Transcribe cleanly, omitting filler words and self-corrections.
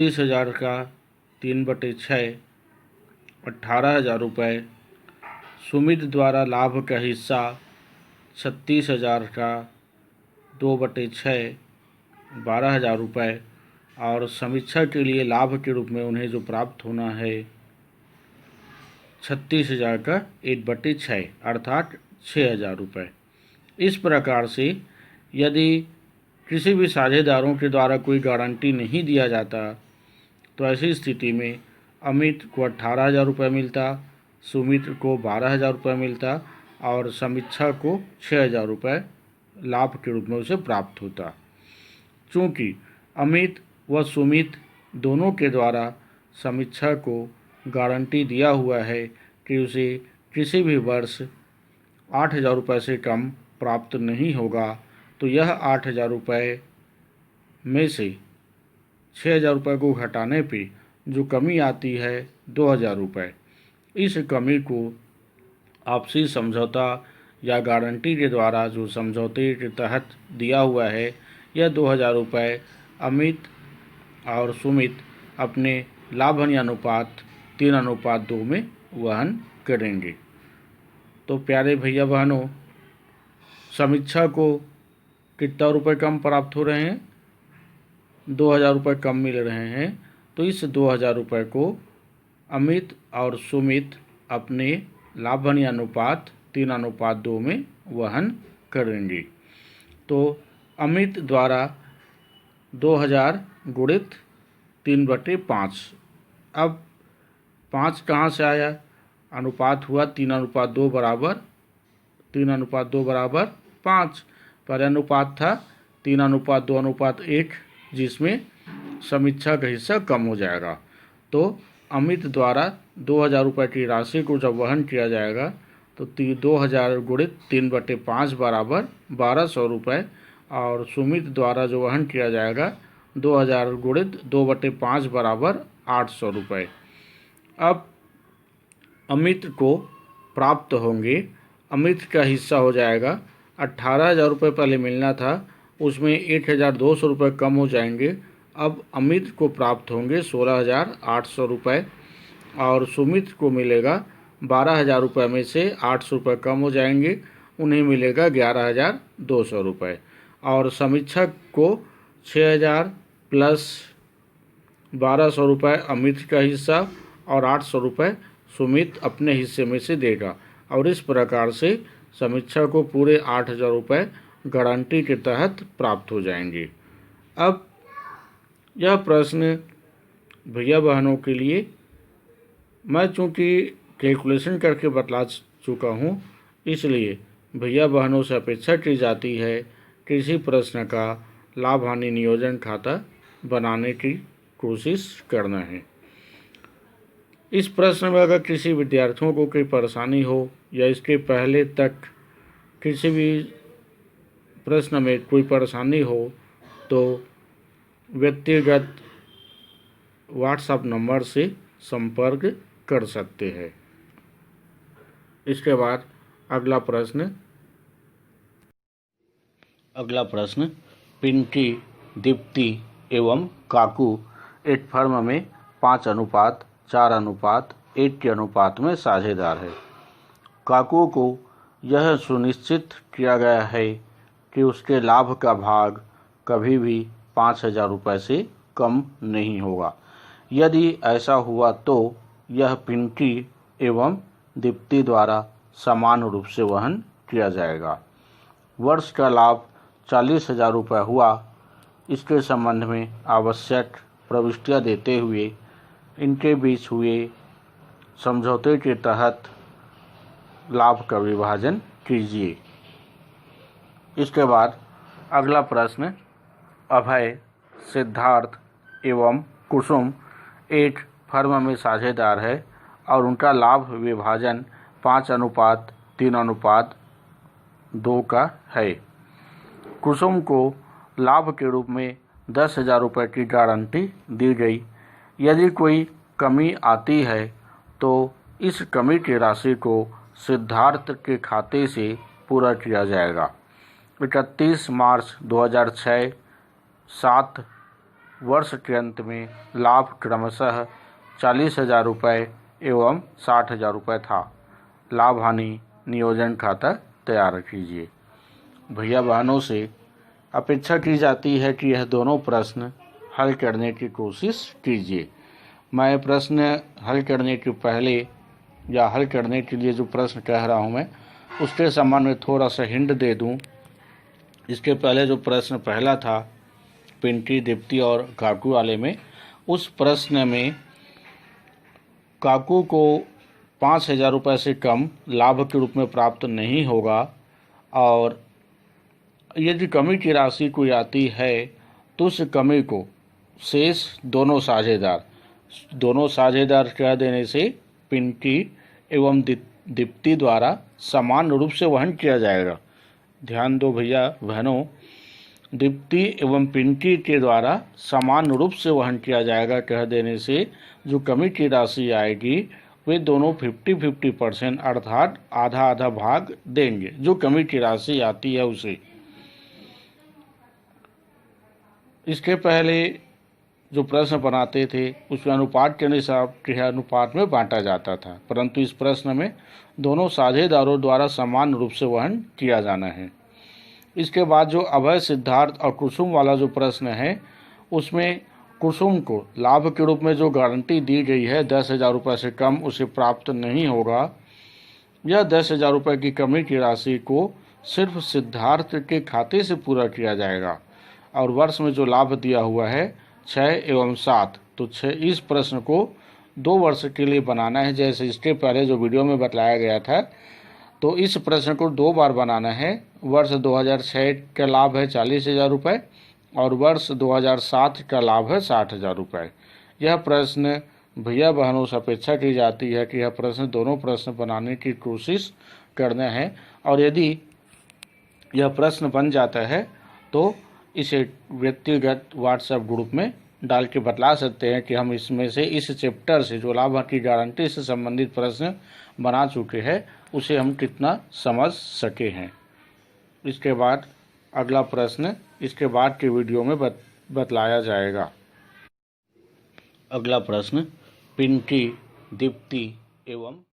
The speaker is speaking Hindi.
30,000 का 3/6 18,000 रुपये। सुमित द्वारा लाभ का हिस्सा 36,000 का 2/6 12,000 रुपये। और समीक्षा के लिए लाभ के रूप में उन्हें जो प्राप्त होना है 36,000 का 1/6 अर्थात 6,000 रुपये। इस प्रकार से यदि किसी भी साझेदारों के द्वारा कोई गारंटी नहीं दिया जाता तो ऐसी स्थिति में अमित को 18,000 रुपये मिलता, सुमित को 12,000 रुपये मिलता और समीक्षा को 6,000 रुपये लाभ के रूप में उसे प्राप्त होता। चूँकि अमित व सुमित दोनों के द्वारा समीक्षा को गारंटी दिया हुआ है कि उसे किसी भी वर्ष 8,000 रुपये से कम प्राप्त नहीं होगा, तो यह 8,000 रुपये में से 6,000 रुपये को घटाने पे जो कमी आती है 2,000 रुपये, इस कमी को आपसी समझौता या गारंटी के द्वारा जो समझौते के तहत दिया हुआ है, यह 2,000 रुपये अमित और सुमित अपने लाभ हानि अनुपात 3:2 में वहन करेंगे। तो प्यारे भैया बहनों, समीक्षा को कितना रुपये कम प्राप्त हो रहे हैं? 2,000 रुपये कम मिल रहे हैं। तो इस 2,000 रुपये को अमित और सुमित अपने लाभ हानि अनुपात 3:2 में वहन करेंगे। तो अमित द्वारा 2,000 गुणित 3/5। अब 5 कहाँ से आया? अनुपात हुआ 3:2 बराबर 5। पहले अनुपात था 3:2:1, जिसमें समीक्षा का हिस्सा कम हो जाएगा। तो अमित द्वारा 2,000 रुपये की राशि को जब वहन किया जाएगा तो 2,000 गुणित 3/5 बराबर 1,200 रुपये और सुमित द्वारा जो वहन किया जाएगा 2,000 गुणित 2/5 बराबर 800 रुपये। अब अमित को प्राप्त होंगे, अमित का हिस्सा हो जाएगा 18,000 रुपये पहले मिलना था, उसमें 1,200 रुपये कम हो जाएंगे। अब अमित को प्राप्त होंगे 16,800 रुपये और सुमित को मिलेगा 12,000 रुपये में से 800 रुपये कम हो जाएंगे, उन्हें मिलेगा 11,200 रुपये। और समीक्षक को 6,000 प्लस 1,200 रुपये अमित का हिस्सा और 800 रुपये सुमित अपने हिस्से में से देगा। और इस प्रकार से समीक्षा को पूरे 8,000 रुपये गारंटी के तहत प्राप्त हो जाएंगे। अब यह प्रश्न भैया बहनों के लिए मैं चूँकि कैलकुलेशन करके बतला चुका हूँ, इसलिए भैया बहनों से अपेक्षा की जाती है कि इसी प्रश्न का लाभ हानि नियोजन खाता बनाने की कोशिश करना है। इस प्रश्न में अगर किसी विद्यार्थियों को कोई परेशानी हो या इसके पहले तक किसी भी प्रश्न में कोई परेशानी हो तो व्यक्तिगत व्हाट्सएप नंबर से संपर्क कर सकते हैं। इसके बाद अगला प्रश्न पिंकी, दीप्ति एवं काकू एक फर्म में 5:4:1 के अनुपात में साझेदार है। काकू को यह सुनिश्चित किया गया है कि उसके लाभ का भाग कभी भी 5,000 रुपये से कम नहीं होगा। यदि ऐसा हुआ तो यह पिंकी एवं दीप्ति द्वारा समान रूप से वहन किया जाएगा। वर्ष का लाभ 40,000 रुपये हुआ। इसके संबंध में आवश्यक प्रविष्टियां देते हुए इनके बीच हुए समझौते के तहत लाभ का विभाजन कीजिए। इसके बाद अगला प्रश्न अभय, सिद्धार्थ एवं कुसुम एक फर्म में साझेदार है और उनका लाभ विभाजन 5:3:2 का है। कुसुम को लाभ के रूप में 10,000 रुपये की गारंटी दी गई। यदि कोई कमी आती है तो इस कमी की राशि को सिद्धार्थ के खाते से पूरा किया जाएगा। 31 मार्च 2006 7 वर्ष के अंत में लाभ क्रमशः 40,000 रुपये एवं 60,000 रुपये था। लाभ हानि नियोजन खाता तैयार कीजिए। भैया बहनों से अपेक्षा की जाती है कि यह दोनों प्रश्न हल करने की कोशिश कीजिए। मैं प्रश्न हल करने के पहले या हल करने के लिए जो प्रश्न कह रहा हूँ मैं उसके संबंध में थोड़ा सा हिंट दे दूँ। इसके पहले जो प्रश्न पहला था पिंकी, दीप्ति और काकू वाले में, उस प्रश्न में काकू को 5,000 रुपये से कम लाभ के रूप में प्राप्त नहीं होगा और यदि कमी की राशि कोई आती है तो उस कमी को शेष दोनों साझेदार कह देने से पिंकी एवं दीप्ति द्वारा समान रूप से वहन किया जाएगा। ध्यान दो भैया बहनों, दीप्ति एवं पिंकी के द्वारा समान रूप से वहन किया जाएगा कह देने से जो कमी की राशि आएगी वे दोनों 50-50% अर्थात आधा आधा भाग देंगे। जो कमी की राशि आती है उसे इसके पहले जो प्रश्न बनाते थे उसमें अनुपात के अनुपात में बांटा जाता था, परंतु इस प्रश्न में दोनों साझेदारों द्वारा समान रूप से वहन किया जाना है। इसके बाद जो अभय, सिद्धार्थ और कुसुम वाला जो प्रश्न है उसमें कुसुम को लाभ के रूप में जो गारंटी दी गई है 10,000 रुपये से कम उसे प्राप्त नहीं होगा। यह 10,000 रुपये की कमी की राशि को सिर्फ सिद्धार्थ के खाते से पूरा किया जाएगा और वर्ष में जो लाभ दिया हुआ है 6 एवं 7, तो 6 इस प्रश्न को 2 वर्ष के लिए बनाना है। जैसे इसके पहले जो वीडियो में बताया गया था तो इस प्रश्न को 2 बार बनाना है। वर्ष 2006 का लाभ है 40,000 रुपये और वर्ष 2007 का लाभ है 60,000 रुपये। यह प्रश्न भैया बहनों से अपेक्षा की जाती है कि यह प्रश्न दोनों प्रश्न बनाने की कोशिश करना है और यदि यह प्रश्न बन जाता है तो इसे व्यक्तिगत व्हाट्सएप ग्रुप में डाल के बतला सकते हैं कि हम इसमें से इस चैप्टर से जो लाभ की गारंटी से संबंधित प्रश्न बना चुके हैं उसे हम कितना समझ सके हैं। इसके बाद अगला प्रश्न इसके बाद के वीडियो में बतलाया जाएगा। अगला प्रश्न पिंकी, दीप्ति एवं